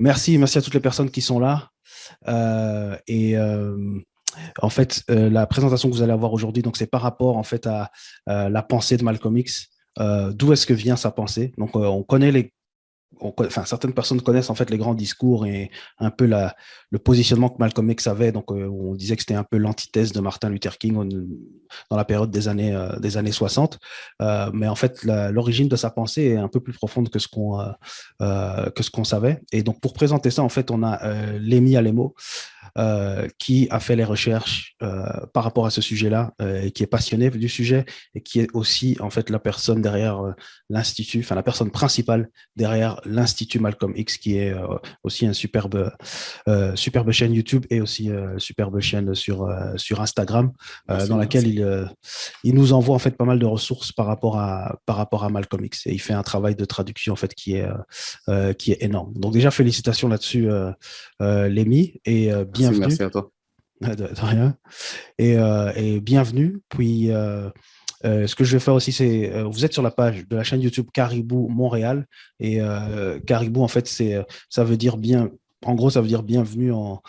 Merci à toutes les personnes qui sont là. Et en fait, la présentation que vous allez avoir aujourd'hui, donc c'est par rapport en fait à la pensée de Malcolm X. D'où est-ce que vient sa pensée? Donc, on connaît enfin, certaines personnes connaissent en fait les grands discours et un peu le positionnement que Malcolm X avait. Donc, on disait que c'était un peu l'antithèse de Martin Luther King dans la période des années 60. Mais en fait, l'origine de sa pensée est un peu plus profonde que ce qu'on savait. Et donc, pour présenter ça, en fait, on a Lémi Alemo, qui a fait les recherches par rapport à ce sujet-là et qui est passionné du sujet et qui est aussi en fait la personne derrière l'institut, enfin la personne principale derrière l'Institut Malcolm X, qui est aussi un superbe chaîne YouTube et aussi superbe chaîne sur Instagram, Merci, dans laquelle merci. il nous envoie en fait pas mal de ressources par rapport à Malcolm X, et il fait un travail de traduction en fait qui est énorme. Donc déjà félicitations là-dessus, Lémi, et Merci, bienvenue. merci à toi. De rien. Et bienvenue. Puis, ce que je vais faire aussi, c'est, vous êtes sur la page de la chaîne YouTube Caribou Montréal. Et Caribou, en fait, ça veut dire bien. En gros, ça veut dire bienvenue en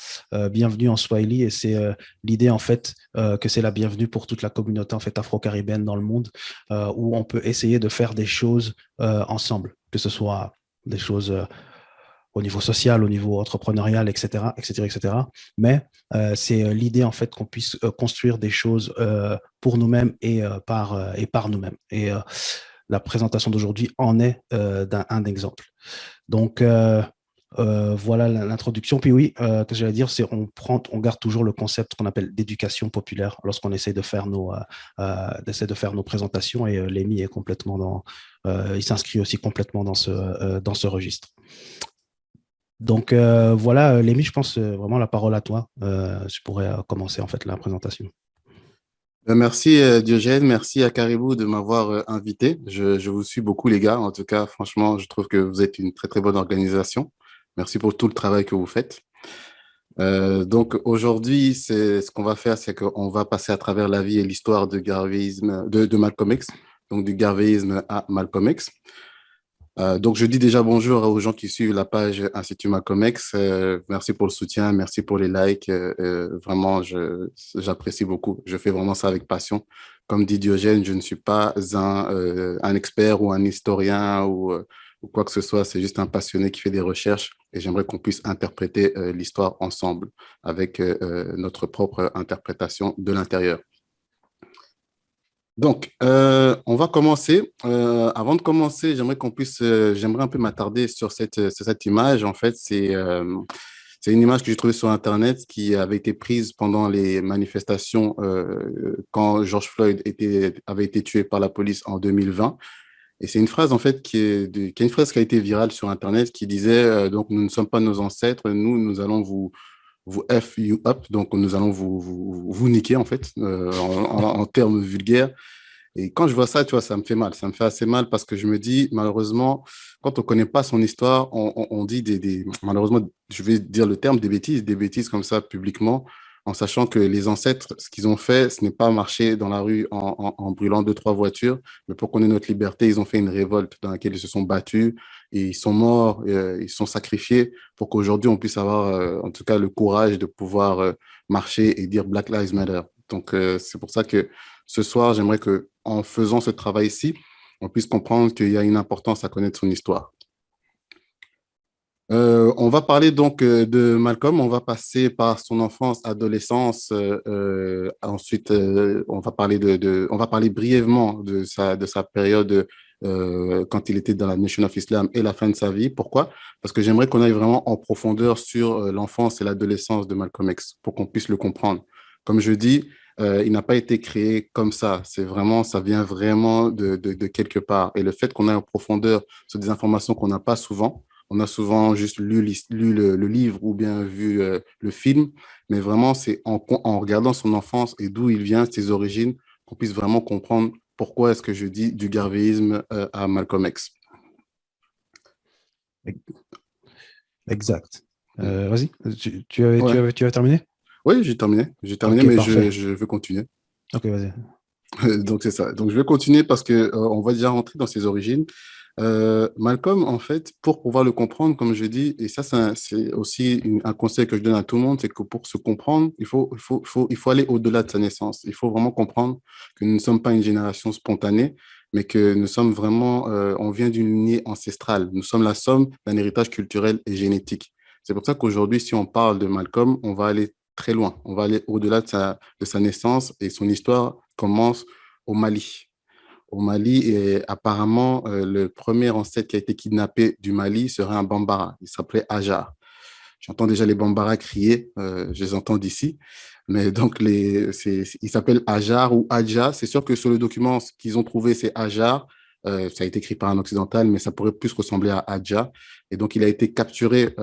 Swahili, et c'est l'idée en fait que c'est la bienvenue pour toute la communauté en fait afro-caribéenne dans le monde, où on peut essayer de faire des choses ensemble, que ce soit des choses au niveau social, au niveau entrepreneurial, etc., etc., etc. Mais c'est l'idée en fait qu'on puisse construire des choses pour nous-mêmes et par nous-mêmes. Et la présentation d'aujourd'hui en est un exemple. Donc voilà l'introduction. Puis oui, ce que j'allais dire, c'est on garde toujours le concept qu'on appelle d'éducation populaire lorsqu'on essaie d'essaie de faire nos présentations. Et Lémi est complètement il s'inscrit aussi complètement dans ce registre. Donc voilà, Lémi, je pense vraiment la parole à toi. Je pourrais commencer en fait la présentation. Merci Diogène, merci à Caribou de m'avoir invité. Je vous suis beaucoup les gars. En tout cas, franchement, je trouve que vous êtes une très très bonne organisation. Merci pour tout le travail que vous faites. Donc aujourd'hui, ce qu'on va faire, c'est qu'on va passer à travers la vie et l'histoire de Malcolm X, donc du garvéisme à Malcolm X. Donc, je dis déjà bonjour aux gens qui suivent la page Institut Malcolm X. Merci pour le soutien, merci pour les likes. Vraiment, j'apprécie beaucoup. Je fais vraiment ça avec passion. Comme dit Diogène, je ne suis pas un expert ou un historien ou quoi que ce soit. C'est juste un passionné qui fait des recherches et j'aimerais qu'on puisse interpréter l'histoire ensemble avec notre propre interprétation de l'intérieur. Donc, on va commencer. Avant de commencer, j'aimerais un peu m'attarder sur cette image. En fait, c'est une image que j'ai trouvée sur Internet qui avait été prise pendant les manifestations quand George Floyd avait été tué par la police en 2020. Et c'est une phrase, en fait, qui est une phrase qui a été virale sur Internet qui disait, donc, nous ne sommes pas nos ancêtres, nous allons vous F you up, donc nous allons vous niquer, en fait, en termes vulgaires. Et quand je vois ça, tu vois, ça me fait mal. Ça me fait assez mal parce que je me dis, malheureusement, quand on ne connaît pas son histoire, on dit malheureusement, je vais dire le terme, des bêtises comme ça publiquement, en sachant que les ancêtres, ce qu'ils ont fait, ce n'est pas marcher dans la rue en brûlant deux, trois voitures, mais pour qu'on ait notre liberté, ils ont fait une révolte dans laquelle ils se sont battus et ils sont morts, ils se sont sacrifiés pour qu'aujourd'hui, on puisse avoir, en tout cas, le courage de pouvoir marcher et dire Black Lives Matter. Donc, c'est pour ça que ce soir, j'aimerais que, en faisant ce travail-ci, on puisse comprendre qu'il y a une importance à connaître son histoire. On va parler donc de Malcolm, on va passer par son enfance, adolescence, ensuite on va parler brièvement de sa période quand il était dans la Nation of Islam et la fin de sa vie. Pourquoi? Parce que j'aimerais qu'on aille vraiment en profondeur sur l'enfance et l'adolescence de Malcolm X pour qu'on puisse le comprendre. Comme je dis, il n'a pas été créé comme ça. C'est vraiment, ça vient vraiment de quelque part. Et le fait qu'on aille en profondeur sur des informations qu'on n'a pas souvent, on a souvent juste lu le livre ou bien vu le film, mais vraiment, c'est en regardant son enfance et d'où il vient, ses origines, qu'on puisse vraiment comprendre pourquoi est-ce que je dis du garvéisme à Malcolm X. Exact. Vas-y, Ouais. tu avais terminé? Oui, j'ai terminé. J'ai terminé, Ok, mais parfait. je veux continuer. Ok, vas-y. Donc, c'est ça. Donc, je vais continuer parce que on va déjà rentrer dans ses origines. Malcolm, en fait, pour pouvoir le comprendre, comme je dis, et ça, c'est aussi un conseil que je donne à tout le monde, c'est que pour se comprendre, il faut aller au-delà de sa naissance. Il faut vraiment comprendre que nous ne sommes pas une génération spontanée, mais que nous sommes vraiment, on vient d'une lignée ancestrale. Nous sommes la somme d'un héritage culturel et génétique. C'est pour ça qu'aujourd'hui, si on parle de Malcolm, on va aller très loin. On va aller au-delà de sa naissance et son histoire commence au Mali. Au Mali, et apparemment, le premier ancêtre qui a été kidnappé du Mali serait un Bambara. Il s'appelait Ajar. J'entends déjà les Bambara crier, je les entends d'ici. Mais donc, il s'appelle Ajar ou Adja. C'est sûr que sur le document, ce qu'ils ont trouvé, c'est Ajar. Ça a été écrit par un occidental, mais ça pourrait plus ressembler à Adja. Et donc, il a été capturé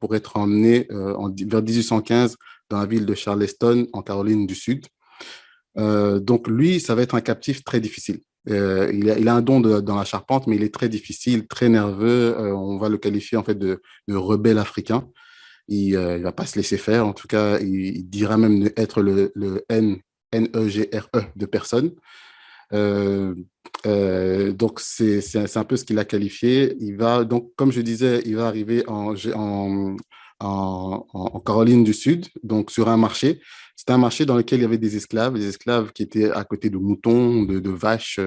pour être emmené vers 1815 dans la ville de Charleston, en Caroline du Sud. Donc, lui, ça va être un captif très difficile. Il a un don dans la charpente, mais il est très difficile, très nerveux. On va le qualifier en fait de rebelle africain. Il va pas se laisser faire. En tout cas, il dira même être le Negre de personne. Euh, donc, c'est un peu ce qu'il a qualifié. Il va, donc, comme je disais, il va arriver en Caroline du Sud, donc sur un marché. C'était un marché dans lequel il y avait des esclaves qui étaient à côté de moutons, de vaches,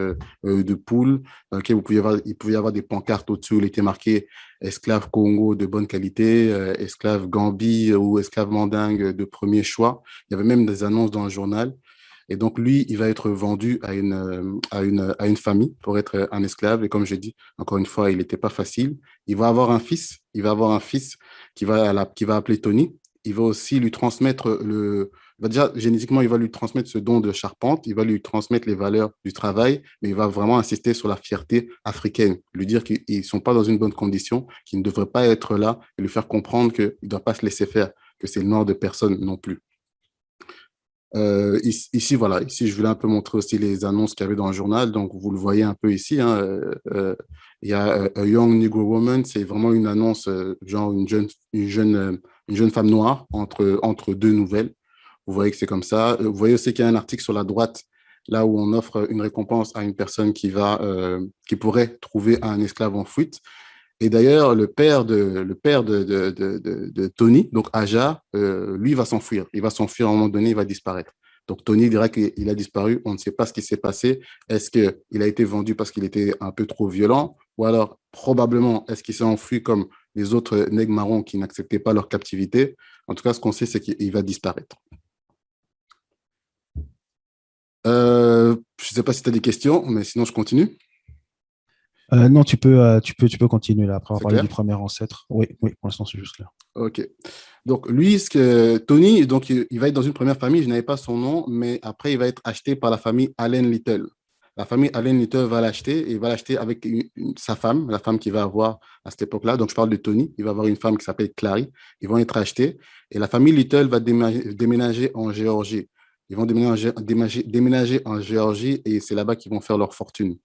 de poules, dans lequel il pouvait y avoir des pancartes au-dessus où il était marqué esclave Congo de bonne qualité, esclave Gambie ou esclave mandingue de premier choix. Il y avait même des annonces dans le journal. Et donc, lui, il va être vendu à une famille pour être un esclave. Et comme je dis, encore une fois, il n'était pas facile. Il va avoir un fils. Il va avoir un fils qui va appeler Tony. Il va aussi lui transmettre déjà, génétiquement, il va lui transmettre ce don de charpente. Il va lui transmettre les valeurs du travail, mais il va vraiment insister sur la fierté africaine. Lui dire qu'ils ne sont pas dans une bonne condition, qu'ils ne devraient pas être là et lui faire comprendre qu'il ne doit pas se laisser faire, que c'est le nord de personne non plus. Ici, voilà, ici, je voulais un peu montrer aussi les annonces qu'il y avait dans le journal. Donc, vous le voyez un peu ici, hein, il y a A Young Negro Woman, c'est vraiment une annonce, genre une jeune femme noire entre deux nouvelles. Vous voyez que c'est comme ça. Vous voyez aussi qu'il y a un article sur la droite, là où on offre une récompense à une personne qui pourrait trouver un esclave en fuite. Et d'ailleurs, le père de Tony, donc Aja, lui, va s'enfuir. Il va s'enfuir à un moment donné, il va disparaître. Donc Tony dira qu'il a disparu, on ne sait pas ce qui s'est passé. Est-ce qu'il a été vendu parce qu'il était un peu trop violent? Ou alors, probablement, est-ce qu'il s'est enfui comme les autres nègres marrons qui n'acceptaient pas leur captivité? En tout cas, ce qu'on sait, c'est qu'il va disparaître. Je ne sais pas si tu as des questions, mais sinon, je continue. Non, tu peux continuer là, après avoir C'est parlé clair? du premier ancêtre. Oui, oui, pour l'instant, c'est juste là. Ok. Donc, lui, Tony, donc, il va être dans une première famille, je n'avais pas son nom, mais après, il va être acheté par la famille Allen Little. La famille Allen Little va l'acheter et il va l'acheter avec sa femme, la femme qu'il va avoir à cette époque-là. Donc, je parle de Tony. Il va avoir une femme qui s'appelle Clary. Ils vont être achetés et la famille Little va déménager en Géorgie. Ils vont déménager en Géorgie et c'est là-bas qu'ils vont faire leur fortune.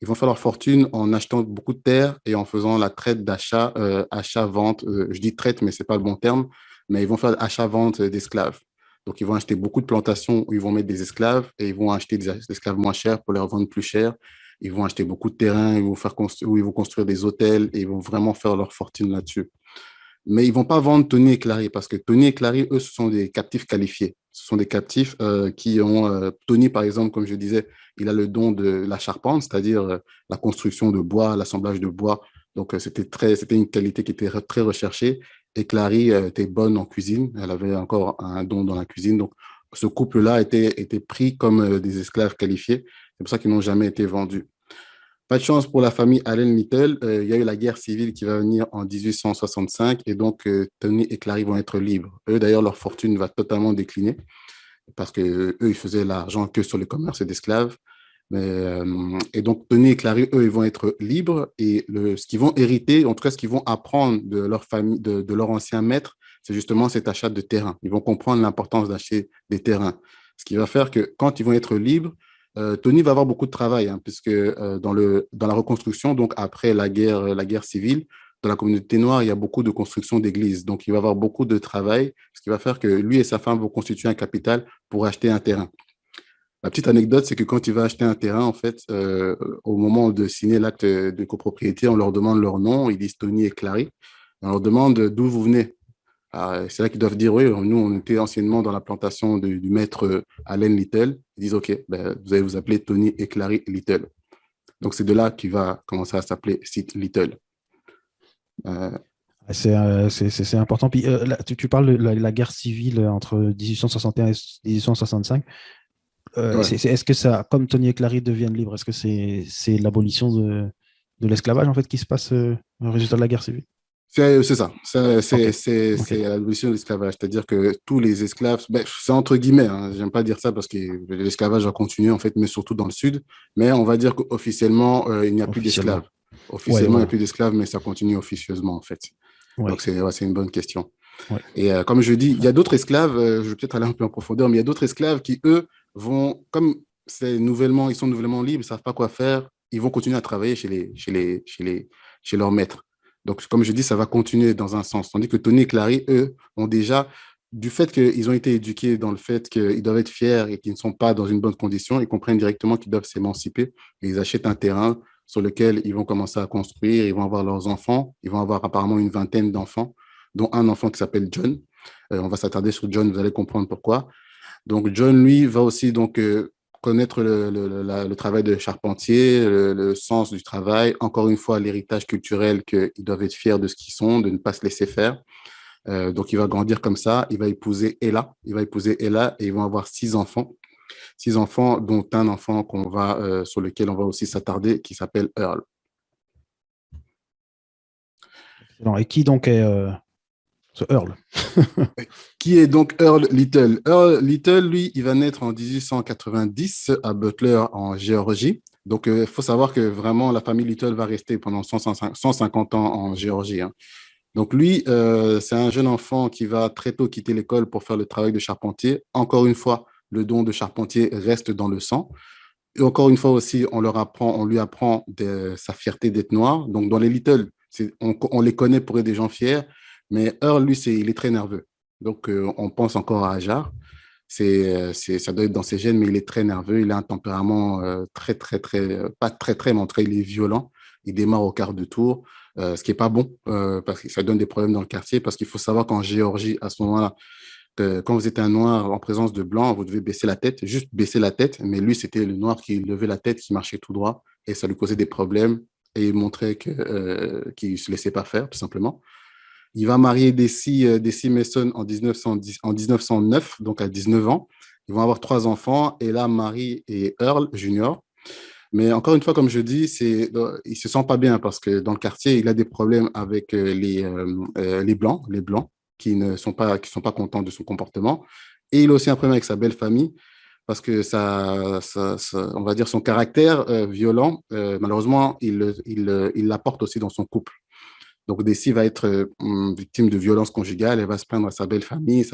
Ils vont faire leur fortune en achetant beaucoup de terres et en faisant la traite d'achat, achat-vente. Je dis traite, mais ce n'est pas le bon terme, mais ils vont faire achat-vente d'esclaves. Donc, ils vont acheter beaucoup de plantations où ils vont mettre des esclaves et ils vont acheter des esclaves moins chers pour les revendre plus cher. Ils vont acheter beaucoup de terrains, où ils vont construire des hôtels et ils vont vraiment faire leur fortune là-dessus. Mais ils ne vont pas vendre Tony et Clary parce que Tony et Clary, eux, ce sont des captifs qualifiés. Ce sont des captifs qui ont... Tony, par exemple, comme je disais, il a le don de la charpente, c'est-à-dire la construction de bois, l'assemblage de bois. Donc, c'était une qualité qui était très recherchée. Et Clary était bonne en cuisine. Elle avait encore un don dans la cuisine. Donc, ce couple-là était pris comme des esclaves qualifiés. C'est pour ça qu'ils n'ont jamais été vendus. Pas de chance pour la famille Allen Little. Il y a eu la guerre civile qui va venir en 1865 et donc Tony et Clary vont être libres. Eux, d'ailleurs, leur fortune va totalement décliner parce que eux, ils faisaient l'argent que sur le commerce d'esclaves. Et donc, Tony et Clary, eux, ils vont être libres et ce qu'ils vont hériter, en tout cas, ce qu'ils vont apprendre de leur famille, de leur ancien maître, c'est justement cet achat de terrain. Ils vont comprendre l'importance d'acheter des terrains. Ce qui va faire que quand ils vont être libres, Tony va avoir beaucoup de travail, hein, puisque dans la reconstruction, donc après la guerre civile, dans la communauté noire, il y a beaucoup de construction d'églises. Donc, il va avoir beaucoup de travail, ce qui va faire que lui et sa femme vont constituer un capital pour acheter un terrain. La petite anecdote, c'est que quand tu vas acheter un terrain, en fait, au moment de signer l'acte de copropriété, on leur demande leur nom, ils disent Tony et Clary. On leur demande d'où vous venez. C'est là qu'ils doivent dire, oui, nous, on était anciennement dans la plantation du maître Allen Little. Ils disent, OK, ben, vous allez vous appeler Tony et Clary Little. Donc, c'est de là qu'il va commencer à s'appeler site Little. Euh, C'est important. Puis, là, tu parles de la guerre civile entre 1861 et 1865. ouais. Est-ce que ça, comme Tony et Clary deviennent libres, est-ce que c'est l'abolition de l'esclavage en fait qui se passe au résultat de la guerre civile? C'est ça, Ok, ok. c'est l'abolition de l'esclavage, c'est-à-dire que tous les esclaves, ben, c'est entre guillemets, hein, j'aime pas dire ça parce que l'esclavage a continué en fait, mais surtout dans le sud, mais on va dire qu'officiellement, il n'y a plus Officiellement. d'esclaves. Ouais, Officiellement, il n'y a voilà. plus d'esclaves, mais ça continue officieusement en fait. Donc Ouais, c'est une bonne question. ouais. Et comme je dis, il y a d'autres esclaves, je vais peut-être aller un peu en profondeur, mais il y a d'autres esclaves qui, eux, vont, comme ils sont nouvellement libres, ils ne savent pas quoi faire, ils vont continuer à travailler chez leurs maîtres. Donc, comme je dis, ça va continuer dans un sens. Tandis que Tony et Clary, eux, ont déjà, du fait qu'ils ont été éduqués dans le fait qu'ils doivent être fiers et qu'ils ne sont pas dans une bonne condition, ils comprennent directement qu'ils doivent s'émanciper et ils achètent un terrain sur lequel ils vont commencer à construire, ils vont avoir leurs enfants, ils vont avoir apparemment une vingtaine d'enfants dont un enfant qui s'appelle John. On va s'attarder sur John, vous allez comprendre pourquoi. Donc, John, lui, va aussi donc, connaître le travail de charpentier, le sens du travail, encore une fois, l'héritage culturel qu'ils doivent être fiers de ce qu'ils sont, de ne pas se laisser faire. Donc, il va grandir comme ça. Il va épouser Ella. Il va épouser Ella et ils vont avoir 6 enfants. 6 enfants, dont un enfant sur lequel on va aussi s'attarder, qui s'appelle Earl. Excellent. Et qui donc est ce Earl? Qui est donc Earl Little? Earl Little, lui, il va naître en 1890 à Butler, en Géorgie. Donc, il faut savoir que vraiment, la famille Little va rester pendant 150 ans en Géorgie, hein. Donc, lui, c'est un jeune enfant qui va très tôt quitter l'école pour faire le travail de charpentier. Encore une fois, le don de charpentier reste dans le sang. Et encore une fois aussi, on lui apprend sa fierté d'être noir. Donc, dans les Little, on les connaît pour être des gens fiers, mais Earl, lui, il est très nerveux. Donc, on pense encore à Ajar. Ça doit être dans ses gènes, mais il est très nerveux. Il a un tempérament très, très, très, pas très, très, mais en tout cas, il est violent. Il démarre au quart de tour, ce qui n'est pas bon, parce que ça donne des problèmes dans le quartier, parce qu'il faut savoir qu'en Géorgie, à ce moment-là, quand vous êtes un noir en présence de blanc, vous devez baisser la tête, juste baisser la tête. Mais lui, c'était le noir qui levait la tête, qui marchait tout droit, et ça lui causait des problèmes. Et il montrait qu'il ne se laissait pas faire, tout simplement. Il va marier Desi Mason en 1910, en 1909, donc à 19 ans. Ils vont avoir 3 enfants, et là, Marie et Earl Junior. Mais encore une fois, comme je dis, il ne se sent pas bien parce que dans le quartier, il a des problèmes avec les Blancs qui sont pas contents de son comportement. Et il a aussi un problème avec sa belle famille parce que on va dire son caractère violent, malheureusement, il l'apporte aussi dans son couple. Donc, Desi va être victime de violences conjugales. Elle va se plaindre à sa belle famille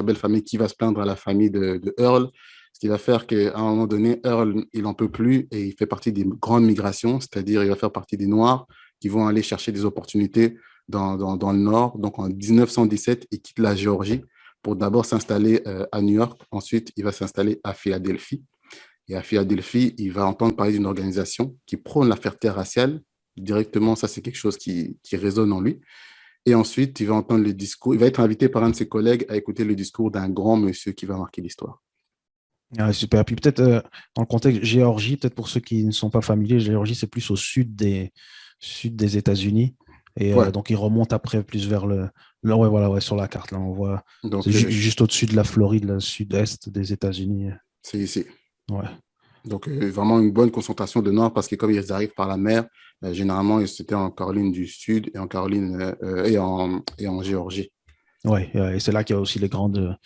qui va se plaindre à la famille de Earl, ce qui va faire qu'à un moment donné, Earl, il n'en peut plus et il fait partie des grandes migrations, c'est-à-dire il va faire partie des Noirs qui vont aller chercher des opportunités dans le Nord. Donc, en 1917, il quitte la Géorgie pour d'abord s'installer à New York. Ensuite, il va s'installer à Philadelphie. Et à Philadelphie, il va entendre parler d'une organisation qui prône la fierté raciale. Directement, ça, c'est quelque chose qui résonne en lui. Et ensuite, il va entendre le discours. Il va être invité par un de ses collègues à écouter le discours d'un grand monsieur qui va marquer l'histoire. Ah, super. Puis peut-être dans le contexte Géorgie, peut-être pour ceux qui ne sont pas familiers, Géorgie, c'est plus au sud des États-Unis. Et Ouais. donc, il remonte après plus vers ouais, voilà, ouais, sur la carte. Là, on voit, c'est Donc, juste au-dessus de la Floride, le sud-est des États-Unis. c'est ici. Ouais. Donc, vraiment une bonne concentration de Noirs parce que comme ils arrivent par la mer, généralement, c'était en Caroline du Sud et en Caroline et en Géorgie. Ouais, et c'est là qu'il y a aussi les grandes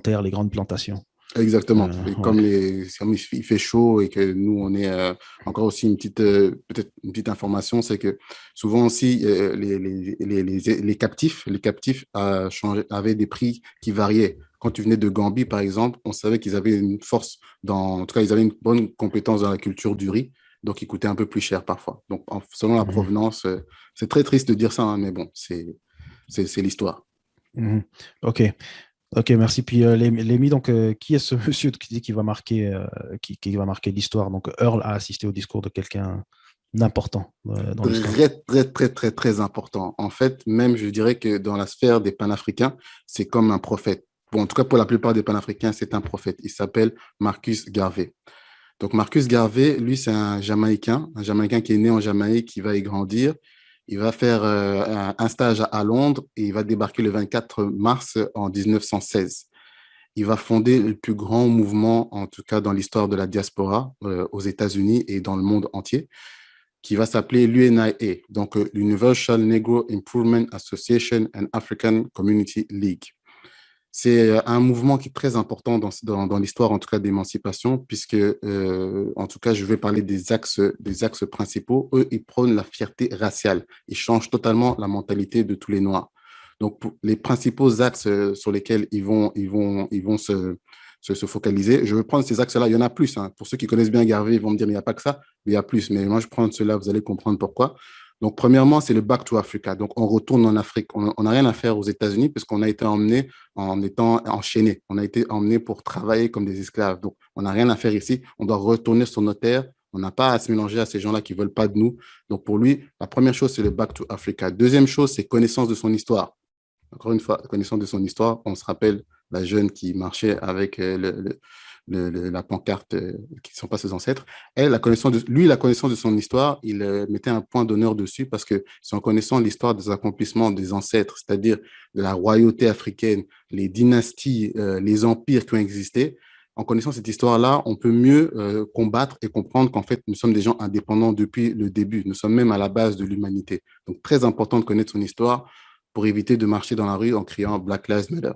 terres, les grandes plantations. Exactement. Et Ouais. comme il fait chaud et que nous, on est encore aussi peut-être une petite information, c'est que souvent aussi, les captifs avaient des prix qui variaient. Quand tu venais de Gambie, par exemple, on savait qu'ils avaient une force en tout cas, ils avaient une bonne compétence dans la culture du riz, donc ils coûtaient un peu plus cher parfois. Donc, selon la Mhm. provenance, c'est très triste de dire ça, hein, mais bon, c'est l'histoire. Mhm. OK. Ok, merci. Puis Lémi, donc qui est ce monsieur qui dit qu'il va marquer, qui va marquer l'histoire? Donc Earl a assisté au discours de quelqu'un d'important dans l'histoire. Très, très, très, très, très important. En fait, même, je dirais que dans la sphère des panafricains, c'est comme un prophète. Bon, en tout cas, pour la plupart des panafricains, c'est un prophète. Il s'appelle Marcus Garvey. Donc, Marcus Garvey, lui, c'est un Jamaïcain qui est né en Jamaïque, qui va y grandir. Il va faire un stage à Londres et il va débarquer le 24 mars en 1916. Il va fonder le plus grand mouvement, en tout cas dans l'histoire de la diaspora aux États-Unis et dans le monde entier, qui va s'appeler l'UNIA, donc l'Universal Negro Improvement Association and African Community League. C'est un mouvement qui est très important dans l'histoire, en tout cas, d'émancipation, puisque, en tout cas, je vais parler des axes principaux. Eux, ils prônent la fierté raciale. Ils changent totalement la mentalité de tous les Noirs. Donc, les principaux axes sur lesquels ils vont se focaliser, je vais prendre ces axes-là. Il y en a plus, hein. Pour ceux qui connaissent bien Garvey, ils vont me dire, mais il n'y a pas que ça, mais il y a plus. Mais moi, je prends ceux-là, vous allez comprendre pourquoi. Donc, premièrement, c'est le Back to Africa. Donc, on retourne en Afrique. On n'a rien à faire aux États-Unis puisqu'on a été emmené en étant enchaînés. On a été emmenés pour travailler comme des esclaves. Donc, on n'a rien à faire ici. On doit retourner sur nos terres. On n'a pas à se mélanger à ces gens-là qui ne veulent pas de nous. Donc, pour lui, la première chose, c'est le Back to Africa. Deuxième chose, c'est connaissance de son histoire. Encore une fois, connaissance de son histoire. On se rappelle la jeune qui marchait avec la pancarte qui ne sont pas ses ancêtres. Elle, la connaissance de son histoire, il mettait un point d'honneur dessus parce que c'est en connaissant l'histoire des accomplissements des ancêtres, c'est-à-dire de la royauté africaine, les dynasties, les empires qui ont existé, en connaissant cette histoire-là, on peut mieux combattre et comprendre qu'en fait, nous sommes des gens indépendants depuis le début. Nous sommes même à la base de l'humanité. Donc, très important de connaître son histoire pour éviter de marcher dans la rue en criant Black Lives Matter.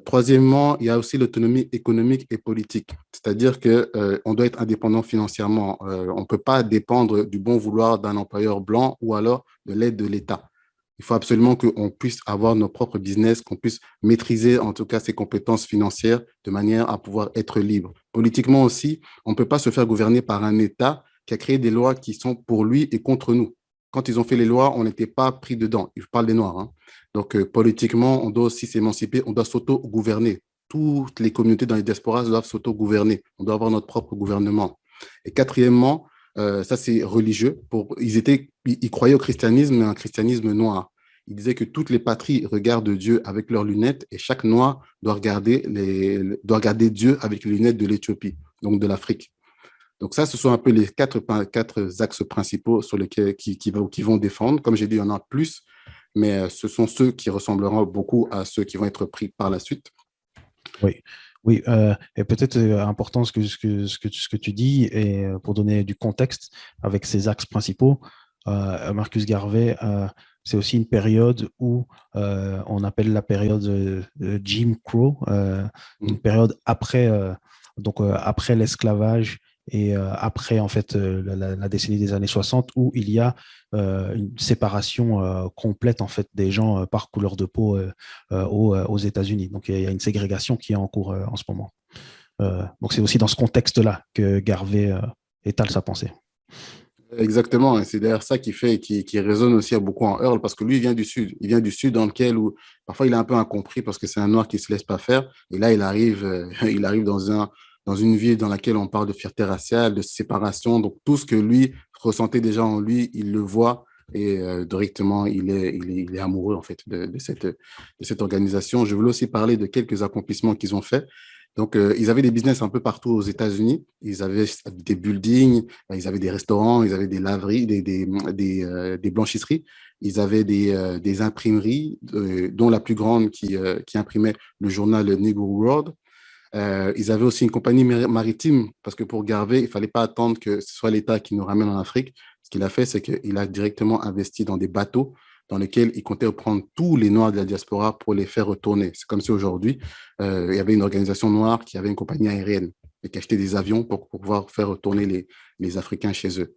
Troisièmement, il y a aussi l'autonomie économique et politique, c'est-à-dire qu'on doit être indépendant financièrement. On ne peut pas dépendre du bon vouloir d'un employeur blanc ou alors de l'aide de l'État. Il faut absolument qu'on puisse avoir nos propres business, qu'on puisse maîtriser en tout cas ses compétences financières de manière à pouvoir être libre. Politiquement aussi, on ne peut pas se faire gouverner par un État qui a créé des lois qui sont pour lui et contre nous. Quand ils ont fait les lois, on n'était pas pris dedans. Je parle des Noirs, hein. Donc, politiquement, on doit aussi s'émanciper, on doit s'auto-gouverner. Toutes les communautés dans les diasporas doivent s'auto-gouverner. On doit avoir notre propre gouvernement. Et quatrièmement, ça c'est religieux. Ils croyaient au christianisme, mais un christianisme noir. Ils disaient que toutes les patries regardent Dieu avec leurs lunettes et chaque noir doit regarder Dieu avec les lunettes de l'Éthiopie, donc de l'Afrique. Donc ça, ce sont un peu les quatre axes principaux sur lesquels qui vont défendre. Comme j'ai dit, il y en a plus, mais ce sont ceux qui ressembleront beaucoup à ceux qui vont être pris par la suite. Oui, oui, et peut-être important ce que tu dis, et pour donner du contexte avec ces axes principaux, Marcus Garvey, c'est aussi une période où on appelle la période Jim Crow, une période après, après l'esclavage et après en fait la décennie des années 60 où il y a une séparation complète en fait des gens par couleur de peau aux États-Unis. Donc il y a une ségrégation qui est en cours en ce moment. Donc c'est aussi dans ce contexte-là que Garvey étale sa pensée. Exactement, et c'est d'ailleurs ça qui résonne aussi à beaucoup en Earl, parce que lui, il vient du Sud. Il vient du Sud dans lequel, où, parfois, il est un peu incompris parce que c'est un Noir qui ne se laisse pas faire. Et là, il arrive dans une ville dans laquelle on parle de fierté raciale, de séparation. Donc, tout ce que lui ressentait déjà en lui, il le voit et directement, il est amoureux, en fait, de cette organisation. Je voulais aussi parler de quelques accomplissements qu'ils ont faits. Donc, ils avaient des business un peu partout aux États-Unis. Ils avaient des buildings, ils avaient des restaurants, ils avaient des laveries, des blanchisseries. Ils avaient des imprimeries, dont la plus grande qui imprimait le journal Negro World. Ils avaient aussi une compagnie maritime, parce que pour Garvey, il ne fallait pas attendre que ce soit l'État qui nous ramène en Afrique. Ce qu'il a fait, c'est qu'il a directement investi dans des bateaux dans lesquels il comptait prendre tous les Noirs de la diaspora pour les faire retourner. C'est comme si aujourd'hui, il y avait une organisation noire qui avait une compagnie aérienne et qui achetait des avions pour pouvoir faire retourner les Africains chez eux.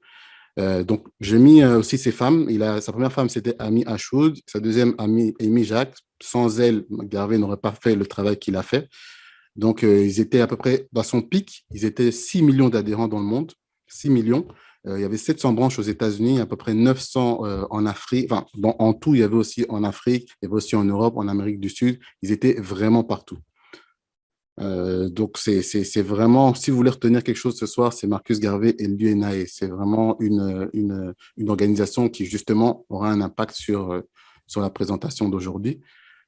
Donc, j'ai mis aussi ses femmes. Sa première femme, c'était Amy Ashwood. Sa deuxième, Amy Jacques. Sans elle, Garvey n'aurait pas fait le travail qu'il a fait. Donc, ils étaient à peu près, dans son pic, ils étaient 6 millions d'adhérents dans le monde, 6 millions. Il y avait 700 branches aux États-Unis, à peu près 900 en Afrique. Enfin, en tout, il y avait aussi en Afrique, il y avait aussi en Europe, en Amérique du Sud. Ils étaient vraiment partout. Donc, c'est vraiment, si vous voulez retenir quelque chose ce soir, c'est Marcus Garvey et l'UNAE. C'est vraiment une organisation qui, justement, aura un impact sur la présentation d'aujourd'hui.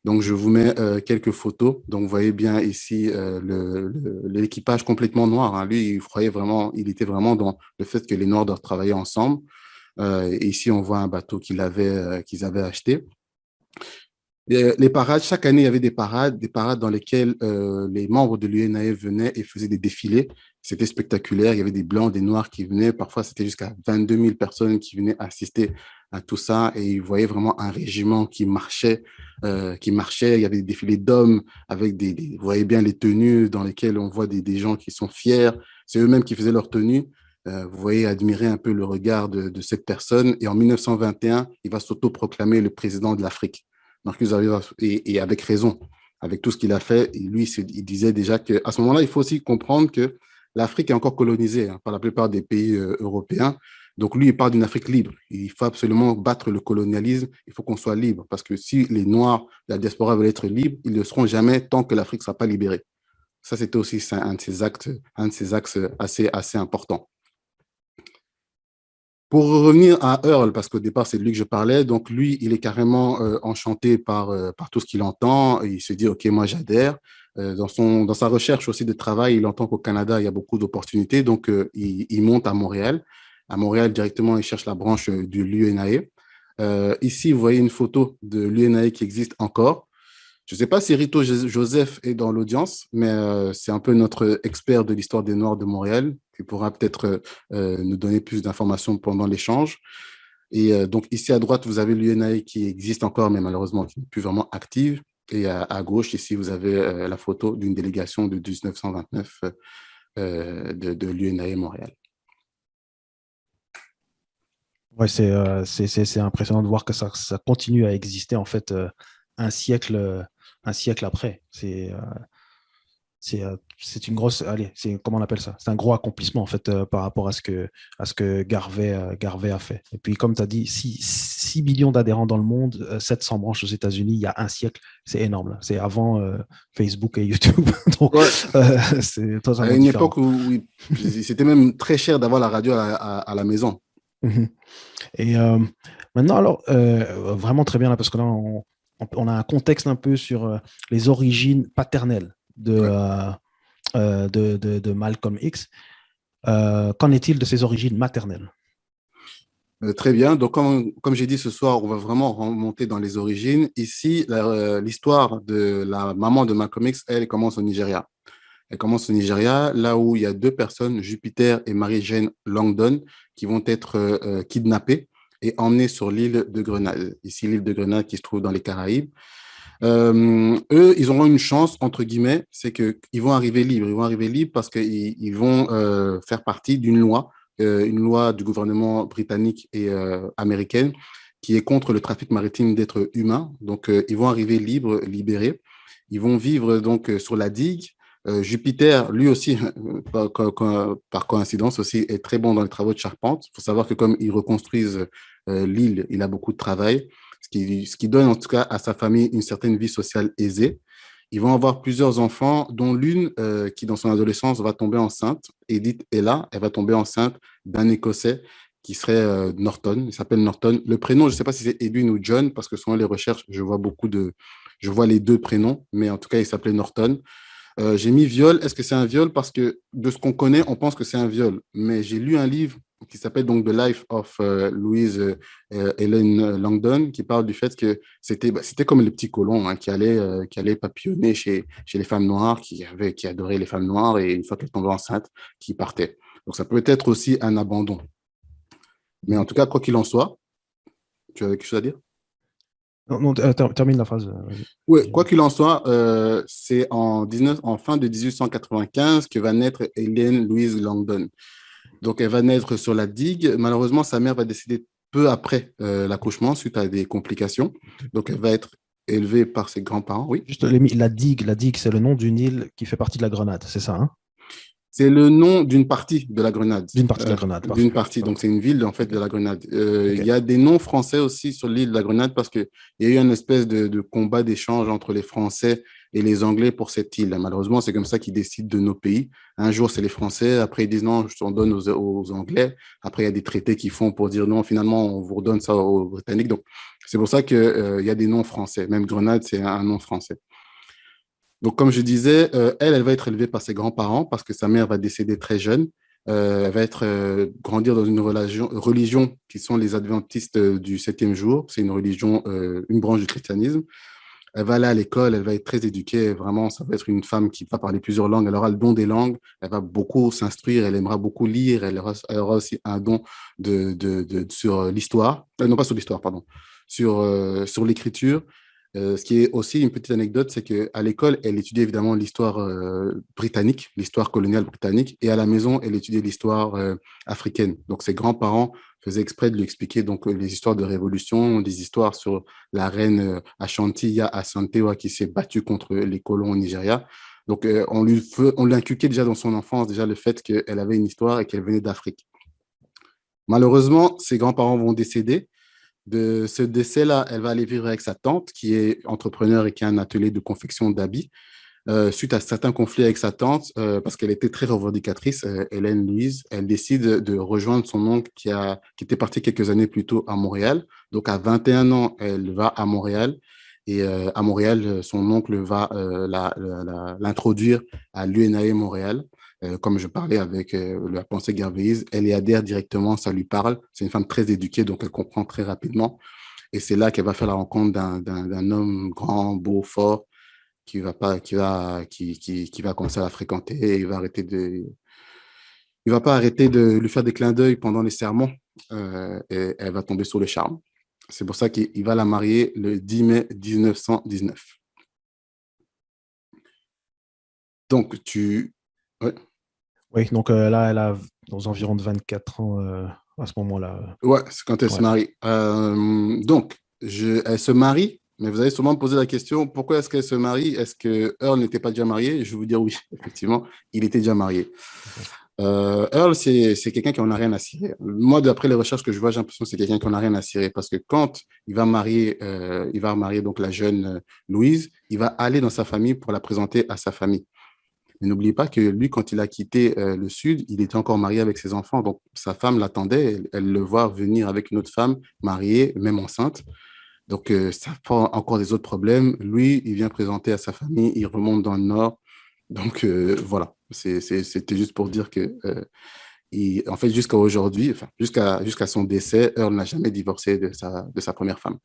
Donc, je vous mets quelques photos. Donc, vous voyez bien ici l'équipage complètement noir, hein. Lui, il croyait vraiment, il était vraiment dans le fait que les Noirs doivent travailler ensemble. Et ici, on voit un bateau qu'ils avaient acheté. Les parades, chaque année, il y avait des parades dans lesquelles les membres de l'UNAE venaient et faisaient des défilés. C'était spectaculaire. Il y avait des blancs, des noirs qui venaient. Parfois, c'était jusqu'à 22 000 personnes qui venaient assister à tout ça. Et ils voyaient vraiment un régiment qui marchait, qui marchait. Il y avait des défilés d'hommes avec vous voyez bien les tenues dans lesquelles on voit des gens qui sont fiers. C'est eux-mêmes qui faisaient leurs tenues. Vous voyez admirer un peu le regard de cette personne. Et en 1921, il va s'autoproclamer le président de l'Afrique. Marcus Garvey, et avec raison, avec tout ce qu'il a fait. Et lui, il disait déjà qu'à ce moment-là, il faut aussi comprendre que l'Afrique est encore colonisée, hein, par la plupart des pays européens. Donc lui, il parle d'une Afrique libre. Il faut absolument battre le colonialisme. Il faut qu'on soit libre. Parce que si les Noirs, la diaspora veulent être libres, ils ne le seront jamais tant que l'Afrique ne sera pas libérée. Ça, c'était aussi un de ses axes assez importants. Pour revenir à Earl, parce qu'au départ, c'est de lui que je parlais, donc lui, il est carrément enchanté par tout ce qu'il entend. Et il se dit, OK, moi, j'adhère. Dans sa recherche aussi de travail, il entend qu'au Canada, il y a beaucoup d'opportunités. Donc, il monte à Montréal. À Montréal, directement, il cherche la branche de l'UNAE. Ici, vous voyez une photo de l'UNAE qui existe encore. Je ne sais pas si Rito Joseph est dans l'audience, mais c'est un peu notre expert de l'histoire des Noirs de Montréal qui pourra peut-être nous donner plus d'informations pendant l'échange. Et donc ici à droite, vous avez l'UNAE qui existe encore, mais malheureusement qui n'est plus vraiment active. Et à gauche, ici, vous avez la photo d'une délégation de 1929 de l'UNAE Montréal. Ouais, c'est impressionnant de voir que ça continue à exister en fait un siècle, un siècle après. C'est une grosse, allez, comment on appelle ça? C'est un gros accomplissement en fait par rapport à ce que Garvey a fait. Et puis comme tu as dit, 6 millions d'adhérents dans le monde, 700 branches aux États-Unis, il y a un siècle, c'est énorme là. C'est avant Facebook et YouTube. Donc Ouais. c'est À totalement une différent. époque où c'était même très cher d'avoir la radio à la maison. Mhm. Et maintenant, alors, vraiment très bien là, parce que là, on a un contexte un peu sur les origines paternelles Ouais. de Malcolm X. Qu'en est-il de ses origines maternelles? Très bien. Donc, comme j'ai dit ce soir, on va vraiment remonter dans les origines. Ici, l'histoire de la maman de Malcolm X, elle commence au Nigeria. Elle commence au Nigeria, là où il y a deux personnes, Jupiter et Mary-Jane Langdon, qui vont être kidnappées et emmenées sur l'île de Grenade. Ici, l'île de Grenade qui se trouve dans les Caraïbes. Eux, ils auront une chance, entre guillemets, c'est qu'ils vont arriver libres. Ils vont arriver libres parce qu'ils vont faire partie d'une loi, une loi du gouvernement britannique et américaine qui est contre le trafic maritime d'êtres humains. Donc, ils vont arriver libres, libérés. Ils vont vivre donc sur la digue. Jupiter, lui aussi, par coïncidence aussi, est très bon dans les travaux de charpente. Il faut savoir que comme ils reconstruisent l'île, il a beaucoup de travail, ce qui donne en tout cas à sa famille une certaine vie sociale aisée. Ils vont avoir plusieurs enfants, dont l'une qui, dans son adolescence, va tomber enceinte. Edith est là, elle va tomber enceinte d'un Écossais qui serait Norton. Il s'appelle Norton. Le prénom, je ne sais pas si c'est Edwin ou John, parce que selon les recherches, je vois les deux prénoms, mais en tout cas, il s'appelait Norton. J'ai mis viol. Est-ce que c'est un viol? Parce que de ce qu'on connaît, on pense que c'est un viol. Mais j'ai lu un livre qui s'appelle donc The Life of Louise Ellen Langdon, qui parle du fait que c'était comme les petits colons, hein, qui allaient papillonner chez les femmes noires, qui adoraient les femmes noires, et une fois qu'elles tombaient enceintes, qui partaient. Donc ça peut être aussi un abandon. Mais en tout cas, quoi qu'il en soit, tu avais quelque chose à dire? Non, non, termine la phrase. Oui, quoi qu'il en soit, c'est en fin de 1895 que va naître Hélène Louise Langdon. Donc, elle va naître sur la digue. Malheureusement, sa mère va décéder peu après l'accouchement suite à des complications. Donc, elle va être élevée par ses grands-parents, oui. Juste la digue, c'est le nom d'une île qui fait partie de la Grenade, c'est ça, hein? C'est le nom d'une partie de la Grenade. D'une partie de la Grenade, D'une parfait. partie. Donc, Ok, c'est une ville, en fait, ok, de la Grenade. ok. Il y a des noms français aussi sur l'île de la Grenade parce qu'il y a eu une espèce de combat d'échange entre les Français et les Anglais pour cette île. Malheureusement, c'est comme ça qu'ils décident de nos pays. Un jour, c'est les Français. Après, ils disent non, on donne aux Anglais. Après, il y a des traités qu'ils font pour dire non, finalement, on vous redonne ça aux Britanniques. Donc, c'est pour ça qu'il y a des noms français. Même Grenade, c'est un nom français. Donc, comme je disais, elle va être élevée par ses grands-parents parce que sa mère va décéder très jeune. Elle va grandir dans une religion qui sont les adventistes du septième jour. C'est une religion, une branche du christianisme. Elle va aller à l'école, elle va être très éduquée. Vraiment, ça va être une femme qui va parler plusieurs langues. Elle aura le don des langues. Elle va beaucoup s'instruire. Elle aimera beaucoup lire. Elle aura aussi un don sur l'histoire. Non, pas sur l'histoire, pardon. Sur l'écriture. Ce qui est aussi une petite anecdote, c'est qu'à l'école, elle étudiait évidemment l'histoire britannique, l'histoire coloniale britannique, et à la maison, elle étudiait l'histoire africaine. Donc, ses grands-parents faisaient exprès de lui expliquer donc, les histoires de révolution, des histoires sur la reine Ashanti Assantewa qui s'est battue contre les colons au Nigeria. Donc, on lui inculquait déjà dans son enfance déjà le fait qu'elle avait une histoire et qu'elle venait d'Afrique. Malheureusement, ses grands-parents vont décéder. De ce décès-là, elle va aller vivre avec sa tante, qui est entrepreneur et qui a un atelier de confection d'habits. Suite à certains conflits avec sa tante, parce qu'elle était très revendicatrice, Hélène Louise, elle décide de rejoindre son oncle qui était parti quelques années plus tôt à Montréal. Donc, à 21 ans, elle va à Montréal. Et à Montréal, son oncle va l'introduire à l'UNAE Montréal. Comme je parlais avec la pensée Gervaise, elle y adhère directement, ça lui parle. C'est une femme très éduquée, donc elle comprend très rapidement. Et c'est là qu'elle va faire la rencontre d'un homme grand, beau, fort, qui va commencer à la fréquenter et il va pas arrêter de lui faire des clins d'œil pendant les sermons et elle va tomber sur le charme. C'est pour ça qu'il va la marier le 10 mai 1919. Donc, Ouais, Oui, donc là, elle a aux environs de 24 ans à ce moment-là. ouais, c'est quand elle se Ouais. marie. Donc, elle se marie, mais vous allez sûrement me poser la question, pourquoi est-ce qu'elle se marie? Est-ce que Earl n'était pas déjà marié? Je vais vous dire oui, effectivement, il était déjà marié. Earl, c'est quelqu'un qui en a rien à cirer. Moi, d'après les recherches que je vois, j'ai l'impression que c'est quelqu'un qui en a rien à cirer parce que quand il va marier donc la jeune Louise, il va aller dans sa famille pour la présenter à sa famille. Mais n'oubliez pas que lui, quand il a quitté le Sud, il était encore marié avec ses enfants. Donc, sa femme l'attendait. Elle le voit venir avec une autre femme, mariée, même enceinte. Donc, ça prend encore des autres problèmes. Lui, il vient présenter à sa famille, il remonte dans le Nord. Donc, voilà. C'était juste pour dire que, en fait, jusqu'à aujourd'hui, enfin, jusqu'à son décès, Earl n'a jamais divorcé de sa première femme.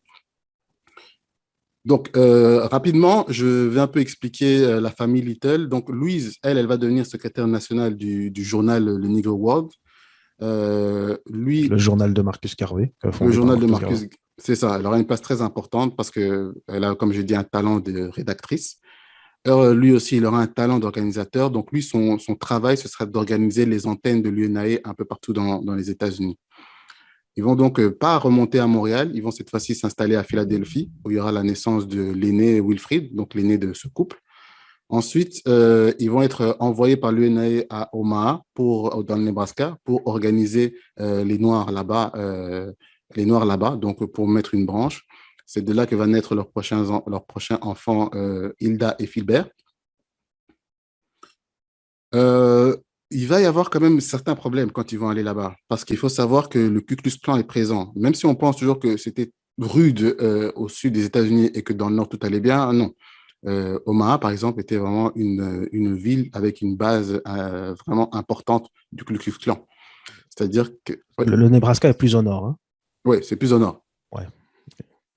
Donc, rapidement, je vais un peu expliquer la famille Little. Donc, Louise, elle va devenir secrétaire nationale du journal Le Negro World. Le Lui, journal de Marcus Garvey, le fondé par journal de Marcus Garvey. Marcus, c'est ça, elle aura une place très importante parce qu'elle a, comme je dis, un talent de rédactrice. Lui aussi, il aura un talent d'organisateur. Donc, lui, son travail, ce sera d'organiser les antennes de l'UNAE un peu partout dans les États-Unis. Ils vont donc pas remonter à Montréal, ils vont cette fois-ci s'installer à Philadelphie, où il y aura la naissance de l'aîné Wilfrid, donc l'aîné de ce couple. Ensuite, ils vont être envoyés par l'UNA à Omaha, dans le Nebraska, pour organiser les Noirs là-bas, donc pour mettre une branche. C'est de là que va naître leurs prochains enfants, Hilda et Philbert. Euh, il va y avoir quand même certains problèmes quand ils vont aller là-bas, parce qu'il faut savoir que le Ku Klux Klan est présent. Même si on pense toujours que c'était rude au sud des États-Unis et que dans le nord tout allait bien, non. Omaha, par exemple, était vraiment une ville avec une base vraiment importante du Ku Klux Klan. C'est-à-dire que, ouais, Le Nebraska est plus au nord. Hein. ouais, c'est plus au nord. Ouais.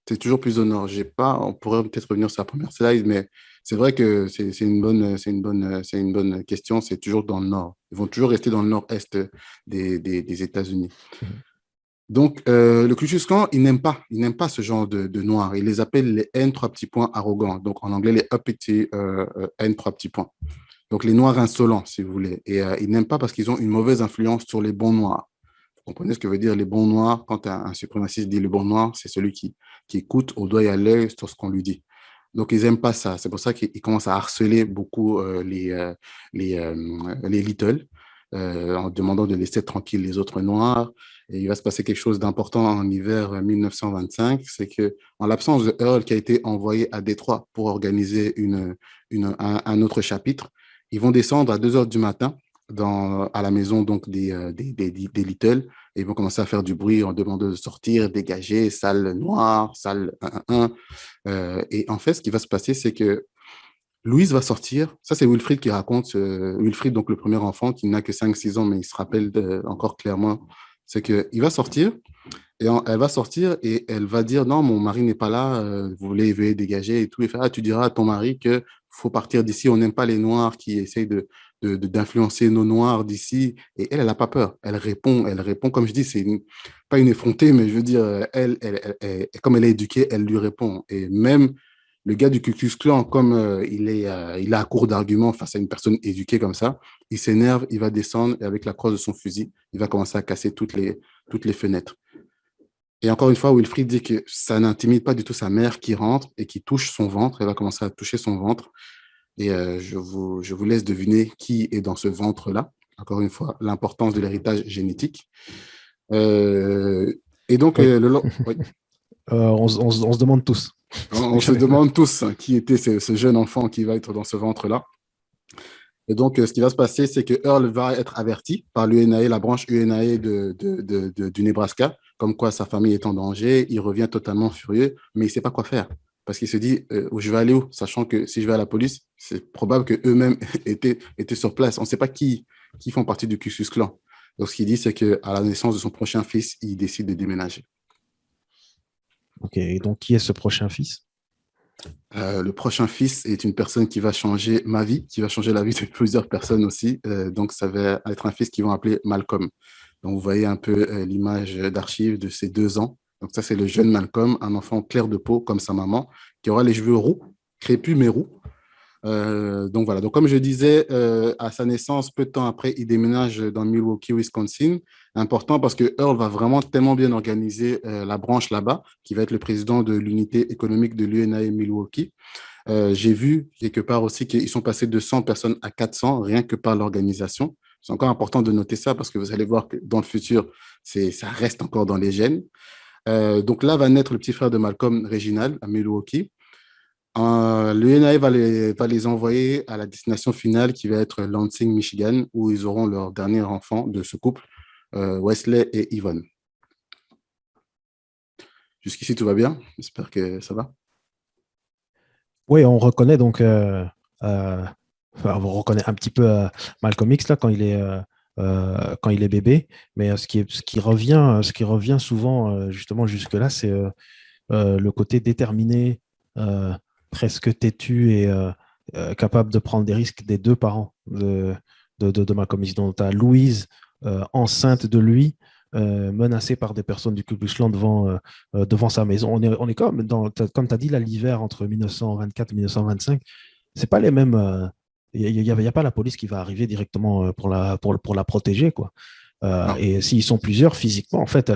C'est toujours plus au nord. J'ai pas, on pourrait peut-être revenir sur la première slide, mais c'est vrai que c'est une bonne question. C'est toujours dans le nord. Ils vont toujours rester dans le nord-est des États-Unis. Mhm. Donc, le Ku Klux Klan, il n'aime pas ce genre de noirs. Il les appelle les N trois petits points arrogants. Donc, en anglais, les uppity N trois petits points. Donc, les noirs insolents, si vous voulez. Et ils n'aiment pas parce qu'ils ont une mauvaise influence sur les bons noirs. Vous comprenez ce que veut dire les bons noirs? Quand un suprémaciste dit le bon noir, c'est celui qui écoute au doigt et à l'œil sur ce qu'on lui dit. Donc, ils n'aiment pas ça. C'est pour ça qu'ils commencent à harceler beaucoup les Little, en demandant de laisser tranquilles les autres Noirs. Et il va se passer quelque chose d'important en hiver 1925, c'est que en l'absence de Earl qui a été envoyé à Détroit pour organiser un autre chapitre, ils vont descendre à 2 heures du matin à la maison donc des Little et ils vont commencer à faire du bruit en demandant de sortir, dégager, salle noire, salle 1. Et en fait, ce qui va se passer, c'est que Louise va sortir. Ça, c'est Wilfrid qui raconte. Wilfrid, donc le premier enfant, qui n'a que 5 6 ans, mais il se rappelle encore clairement. C'est qu'il va sortir et elle va sortir et elle va dire non, mon mari n'est pas là, vous voulez veuillez dégager et tout. Et fait, ah, tu diras à ton mari qu'il faut partir d'ici, on n'aime pas les Noirs qui essayent d'influencer nos Noirs d'ici. Et elle n'a pas peur. Elle répond, comme je dis, pas une effrontée, mais je veux dire, comme elle est éduquée, elle lui répond. Et même le gars du Ku Klux Klan, comme il est à court d'arguments face à une personne éduquée comme ça, il s'énerve, il va descendre et avec la crosse de son fusil, il va commencer à casser toutes les fenêtres. Et encore une fois, Wilfried dit que ça n'intimide pas du tout sa mère qui rentre et qui touche son ventre. Elle va commencer à toucher son ventre. Et je vous laisse deviner qui est dans ce ventre-là. Encore une fois, l'importance de l'héritage génétique. Euh, et donc, Oui. oui. On se demande tous. On se demande tous qui était ce jeune enfant qui va être dans ce ventre-là. Et donc, ce qui va se passer, c'est que Earl va être averti par l'UNAE, la branche UNAE du Nebraska, comme quoi sa famille est en danger. Il revient totalement furieux, mais il ne sait pas quoi faire. Parce qu'il se dit, je vais aller où? Sachant que si je vais à la police, c'est probable qu'eux-mêmes étaient sur place. On ne sait pas qui font partie du Ku Klux Klan. Donc, ce qu'il dit, c'est qu'à la naissance de son prochain fils, il décide de déménager. Ok, et donc qui est ce prochain fils? Le prochain fils est une personne qui va changer ma vie, qui va changer la vie de plusieurs personnes aussi. Donc, ça va être un fils qu'ils vont appeler Malcolm. Donc, vous voyez un peu l'image d'archive de ses 2 ans. Donc, ça, c'est le jeune Malcolm, un enfant clair de peau comme sa maman, qui aura les cheveux roux, crépus mais roux. Donc voilà, donc comme je disais, à sa naissance, peu de temps après, il déménage dans Milwaukee, Wisconsin. Important parce que Earl va vraiment tellement bien organiser la branche là-bas, qui va être le président de l'unité économique de l'UNAE Milwaukee. J'ai vu quelque part aussi qu'ils sont passés de 100 personnes à 400, rien que par l'organisation. C'est encore important de noter ça parce que vous allez voir que dans le futur, ça reste encore dans les gènes. Donc là va naître le petit frère de Malcolm, Reginald, à Milwaukee. L'UNAE va les envoyer à la destination finale qui va être Lansing, Michigan, où ils auront leur dernier enfant de ce couple, Wesley et Yvonne. Jusqu'ici, tout va bien. J'espère que ça va. Oui, on reconnaît donc, on reconnaît un petit peu Malcolm X là quand il est bébé, mais ce qui revient souvent justement jusque-là, c'est le côté déterminé, euh, presque têtu et capable de prendre des risques des deux parents de Malcolm X. Donc, tu as Louise enceinte de lui, menacée par des personnes du Ku Klux Klan devant sa maison. On est comme tu as dit, là, l'hiver entre 1924 et 1925, c'est pas les mêmes. Il n'y a pas la police qui va arriver directement pour la protéger, quoi. Non. Et s'ils sont plusieurs, physiquement, en fait,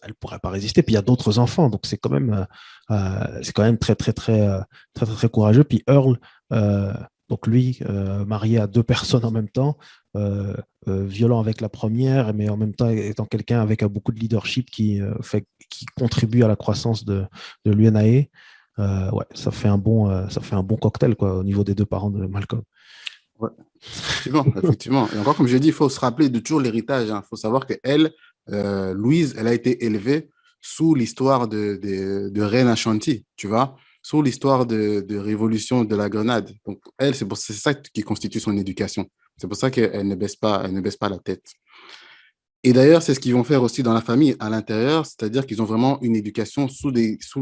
elle pourrait pas résister. Puis il y a d'autres enfants, donc c'est quand même très très très très très, très courageux. Puis Earl, donc lui, marié à deux personnes en même temps, violent avec la première, mais en même temps étant quelqu'un avec beaucoup de leadership qui contribue à la croissance de l'UNAE. Ouais, ça fait un bon cocktail quoi au niveau des deux parents de Malcolm. Ouais. Effectivement, effectivement. Et encore, comme je l'ai dit, il faut se rappeler de toujours l'héritage. Il faut savoir qu'elle, Louise, elle a été élevée sous l'histoire de Reine Ashanti, tu vois, sous l'histoire de révolution de la Grenade. Donc, elle, c'est ça qui constitue son éducation. C'est pour ça qu'elle elle ne baisse pas la tête. Et d'ailleurs, c'est ce qu'ils vont faire aussi dans la famille à l'intérieur, c'est-à-dire qu'ils ont vraiment une éducation sous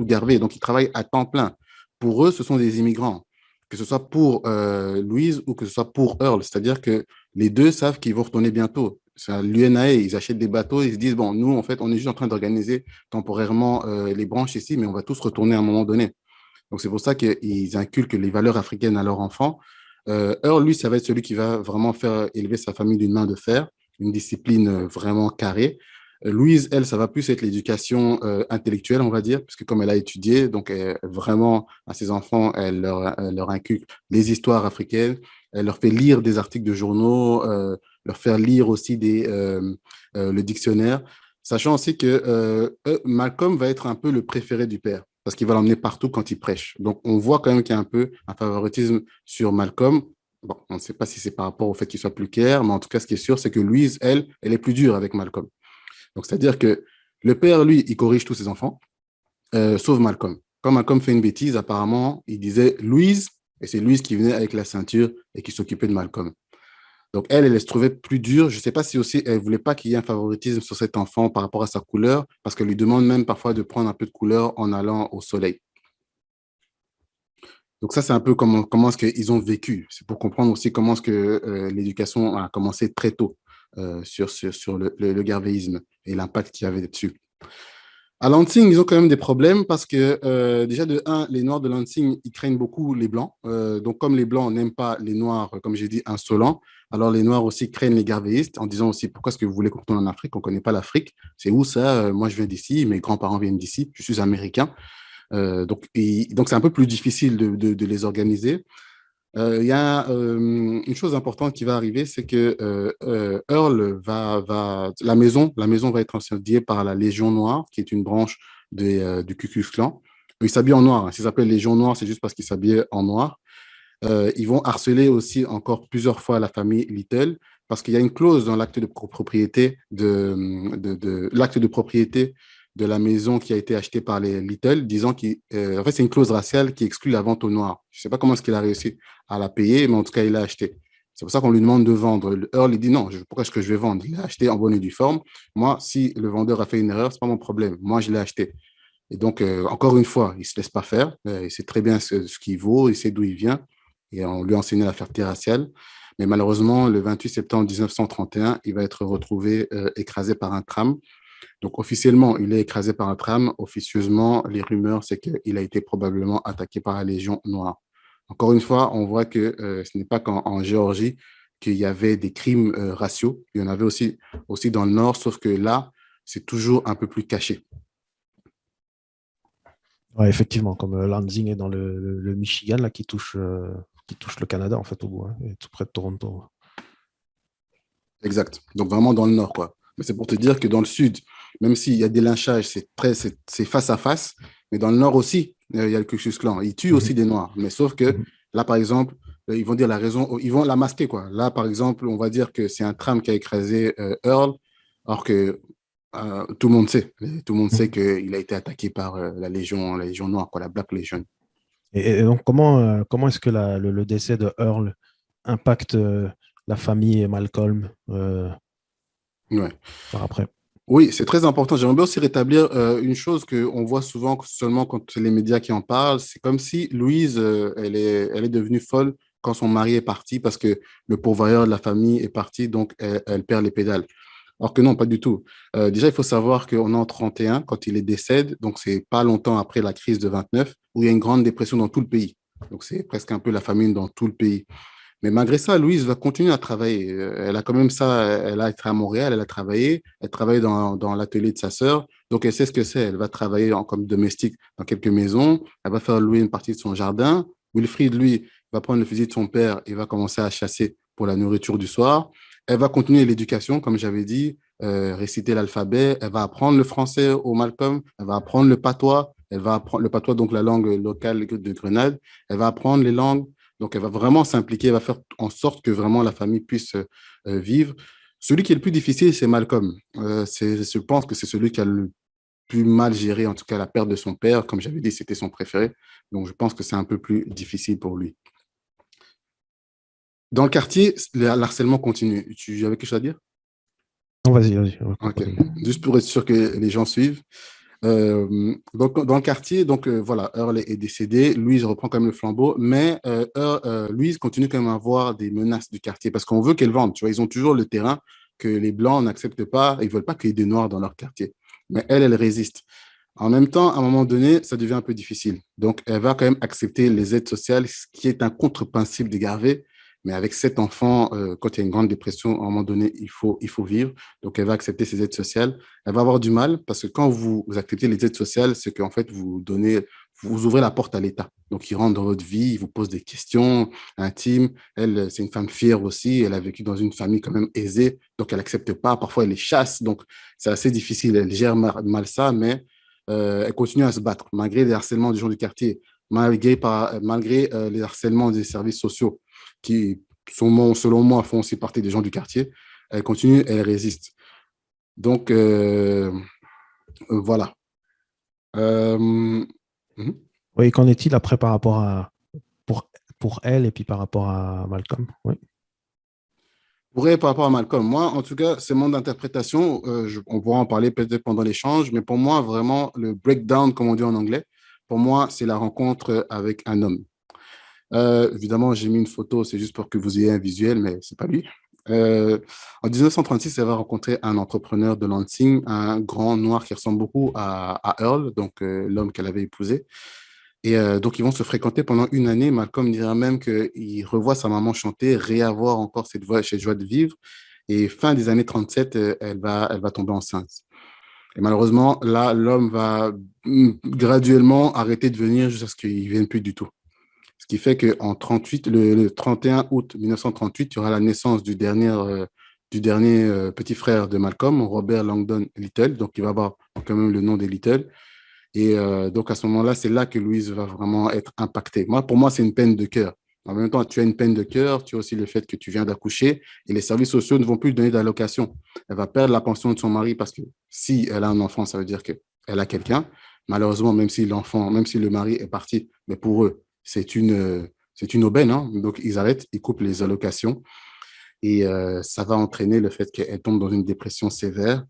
Garvey. Donc, ils travaillent à temps plein. Pour eux, ce sont des immigrants, que ce soit pour Louise ou que ce soit pour Earl. C'est-à-dire que les deux savent qu'ils vont retourner bientôt. C'est à l'UNAE, ils achètent des bateaux, ils se disent, bon, nous, en fait, on est juste en train d'organiser temporairement les branches ici, mais on va tous retourner à un moment donné. Donc, c'est pour ça qu'ils inculquent les valeurs africaines à leurs enfants. Earl, lui, ça va être celui qui va vraiment faire élever sa famille d'une main de fer, une discipline vraiment carrée. Louise, elle, ça va plus être l'éducation intellectuelle, on va dire, parce que comme elle a étudié, donc vraiment, à ses enfants, elle leur inculque les histoires africaines, elle leur fait lire des articles de journaux, leur faire lire aussi le dictionnaire, sachant aussi que Malcolm va être un peu le préféré du père, parce qu'il va l'emmener partout quand il prêche. Donc, on voit quand même qu'il y a un peu un favoritisme sur Malcolm. Bon, on ne sait pas si c'est par rapport au fait qu'il soit plus clair, mais en tout cas, ce qui est sûr, c'est que Louise, elle est plus dure avec Malcolm. Donc, c'est-à-dire que le père, lui, il corrige tous ses enfants, sauf Malcolm. Quand Malcolm fait une bêtise, apparemment, il disait Louise, et c'est Louise qui venait avec la ceinture et qui s'occupait de Malcolm. Donc, elle se trouvait plus dure. Je ne sais pas si aussi elle ne voulait pas qu'il y ait un favoritisme sur cet enfant par rapport à sa couleur, parce qu'elle lui demande même parfois de prendre un peu de couleur en allant au soleil. Donc, ça, c'est un peu comment est-ce qu'ils ont vécu. C'est pour comprendre aussi comment est-ce que l'éducation a commencé très tôt sur le garvéisme et l'impact qu'il y avait dessus. À Lansing, ils ont quand même des problèmes parce que déjà de un, les Noirs de Lansing, ils craignent beaucoup les Blancs. Donc comme les Blancs n'aiment pas les Noirs, comme j'ai dit, insolents, alors les Noirs aussi craignent les garvéistes en disant aussi pourquoi est-ce que vous voulez qu'on retourne en Afrique, on ne connaît pas l'Afrique. C'est où ça? Moi, je viens d'ici, mes grands-parents viennent d'ici, je suis américain. Donc c'est un peu plus difficile de les organiser. Il y a une chose importante qui va arriver, c'est que Earl la maison va être incendiée par la Légion Noire, qui est une branche du Ku Klux Klan. Ils s'habillent en noir. Hein. S'ils s'appellent Légion Noire, c'est juste parce qu'ils s'habillaient en noir. Ils vont harceler aussi encore plusieurs fois la famille Little, parce qu'il y a une clause dans l'acte de propriété l'acte de propriété de la maison qui a été achetée par les Little, disant qu'en fait, c'est une clause raciale qui exclut la vente aux Noirs. Je ne sais pas comment est-ce qu'il a réussi à la payer, mais en tout cas, il l'a acheté. C'est pour ça qu'on lui demande de vendre. Earl, il dit non, pourquoi est-ce que je vais vendre? Il l'a acheté en bonne et due forme. Moi, si le vendeur a fait une erreur, ce n'est pas mon problème. Moi, je l'ai acheté. Et donc, encore une fois, il ne se laisse pas faire. Il sait très bien ce qu'il vaut, il sait d'où il vient. Et on lui a enseigné la fierté raciale. Mais malheureusement, le 28 septembre 1931, il va être retrouvé écrasé par un tram. Donc, officiellement, il est écrasé par un tram. Officieusement, les rumeurs, c'est qu'il a été probablement attaqué par la Légion noire. Encore une fois, on voit que ce n'est pas qu'en Géorgie qu'il y avait des crimes raciaux. Il y en avait aussi dans le Nord, sauf que là, c'est toujours un peu plus caché. Ouais, effectivement, comme Lansing est dans le Michigan, là, qui touche le Canada, en fait, au bout, hein, et tout près de Toronto. Exact. Donc, vraiment dans le Nord, quoi. Mais c'est pour te dire que dans le Sud, même s'il y a des lynchages, c'est face à face, mais dans le Nord aussi, il y a le Ku Klux Klan. Ils tuent aussi Mhm. des Noirs. Mais sauf que Mhm. là, par exemple, ils vont dire la raison, ils vont la masquer, quoi. Là, par exemple, on va dire que c'est un tram qui a écrasé Earl, alors que tout le monde sait. Tout le monde sait Mhm. qu'il a été attaqué par la Légion noire, quoi, la Black Legion. Et donc, comment est-ce que le décès de Earl impacte la famille et Malcolm Ouais. par après? Oui, c'est très important. J'aimerais bien aussi rétablir une chose qu'on voit souvent seulement quand les médias qui en parlent. C'est comme si Louise, elle est devenue folle quand son mari est parti parce que le pourvoyeur de la famille est parti, donc elle perd les pédales. Alors que non, pas du tout. Déjà, il faut savoir qu'on est en 31 quand il est décède, donc c'est pas longtemps après la crise de 29, où il y a une grande dépression dans tout le pays. Donc c'est presque un peu la famine dans tout le pays. Mais malgré ça, Louise va continuer à travailler. Elle a quand même ça, elle a été à Montréal, elle a travaillé, elle travaille dans l'atelier de sa sœur, donc elle sait ce que c'est. Elle va travailler comme domestique dans quelques maisons, elle va faire louer une partie de son jardin. Wilfried, lui, va prendre le fusil de son père et va commencer à chasser pour la nourriture du soir. Elle va continuer l'éducation, comme j'avais dit, réciter l'alphabet, elle va apprendre le français au Malcolm, elle va apprendre le patois, elle va apprendre le patois, donc la langue locale de Grenade, elle va apprendre les langues donc, elle va vraiment s'impliquer, elle va faire en sorte que vraiment la famille puisse vivre. Celui qui est le plus difficile, c'est Malcolm. Je pense que c'est celui qui a le plus mal géré, en tout cas, la perte de son père. Comme j'avais dit, c'était son préféré. Donc, je pense que c'est un peu plus difficile pour lui. Dans le quartier, le harcèlement continue. Tu avais quelque chose à dire? Non, vas-y, on va Ok. continuer. Juste pour être sûr que les gens suivent. Donc, dans le quartier, donc voilà, Earl est décédé, Louise reprend quand même le flambeau, mais Louise continue quand même à avoir des menaces du quartier parce qu'on veut qu'elle vende. Tu vois, ils ont toujours le terrain que les Blancs n'acceptent pas, ils ne veulent pas qu'il y ait des Noirs dans leur quartier. Mais elle résiste. En même temps, à un moment donné, ça devient un peu difficile. Donc, elle va quand même accepter les aides sociales, ce qui est un contre-principe des Garvey. Mais avec 7 enfants, quand il y a une grande dépression, à un moment donné, il faut vivre. Donc, elle va accepter ces aides sociales. Elle va avoir du mal parce que quand vous acceptez les aides sociales, c'est qu'en fait, vous ouvrez la porte à l'État. Donc, ils rentrent dans votre vie, ils vous posent des questions intimes. Elle, c'est une femme fière aussi. Elle a vécu dans une famille quand même aisée. Donc, elle n'accepte pas. Parfois, elle les chasse. Donc, c'est assez difficile. Elle gère mal ça, mais elle continue à se battre malgré les harcèlements des gens du quartier, malgré les harcèlements des services sociaux qui, selon moi, font aussi partie des gens du quartier. Elle continue, elle résiste. Donc, voilà. Euh, mhm. Oui, qu'en est-il après par rapport à pour, pour elle et puis par rapport à Malcolm? Oui. Par rapport à Malcolm, moi, en tout cas, c'est mon interprétation. On pourra en parler peut-être pendant l'échange, mais pour moi, vraiment, le breakdown, comme on dit en anglais, pour moi, c'est la rencontre avec un homme. Évidemment, j'ai mis une photo, c'est juste pour que vous ayez un visuel, mais c'est pas lui. Euh, En 1936, elle va rencontrer un entrepreneur de Lansing, un grand noir qui ressemble beaucoup à Earl, donc l'homme qu'elle avait épousé. Et donc, ils vont se fréquenter pendant une année. Malcolm dira même qu'il revoit sa maman chanter, réavoir encore cette joie de vivre. Et fin des années 37, elle va tomber enceinte. Et malheureusement, là, l'homme va graduellement arrêter de venir jusqu'à ce qu'il ne vienne plus du tout. Ce qui fait qu'en 38, le 31 août 1938, il y aura la naissance du dernier petit frère de Malcolm, Robert Langdon Little. Donc, il va avoir quand même le nom de Little. Et donc, à ce moment-là, c'est là que Louise va vraiment être impactée. Pour moi, c'est une peine de cœur. En même temps, tu as une peine de cœur, tu as aussi le fait que tu viens d'accoucher et les services sociaux ne vont plus lui donner d'allocation. Elle va perdre la pension de son mari parce que si elle a un enfant, ça veut dire qu'elle a quelqu'un. Malheureusement, même si le mari est parti, mais pour eux, c'est une aubaine, hein. Donc, ils arrêtent, ils coupent les allocations et ça va entraîner le fait qu'elle tombe dans une dépression sévère.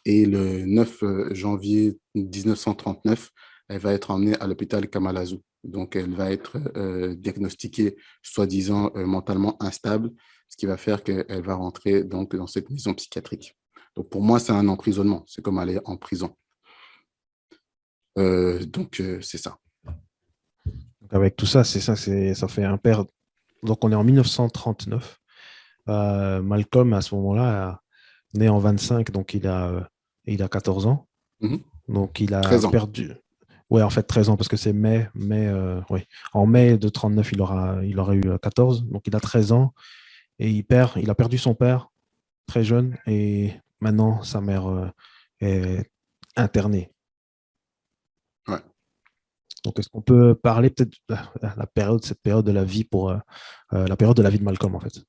Et le 9 janvier 1939, elle va être emmenée à l'hôpital Kamalazoo. Donc, elle va être diagnostiquée, soi-disant, mentalement instable, ce qui va faire qu'elle va rentrer donc, dans cette maison psychiatrique. Donc, pour moi, c'est un emprisonnement. C'est comme aller en prison. Donc, c'est ça. Donc avec tout ça, c'est ça, ça fait un père. Donc on est en 1939. Malcolm, à ce moment-là, né en 25, donc il a 14 ans. Mhm. Donc il a 13 ans. perdu. Ouais, en fait, 13 ans, parce que c'est mai, oui. En mai de 39, il aura eu 14. Donc il a 13 ans et il a perdu son père très jeune et maintenant sa mère est internée. Ouais. Donc est-ce qu'on peut parler peut-être de cette période de la vie la période de la vie de Malcolm, en fait?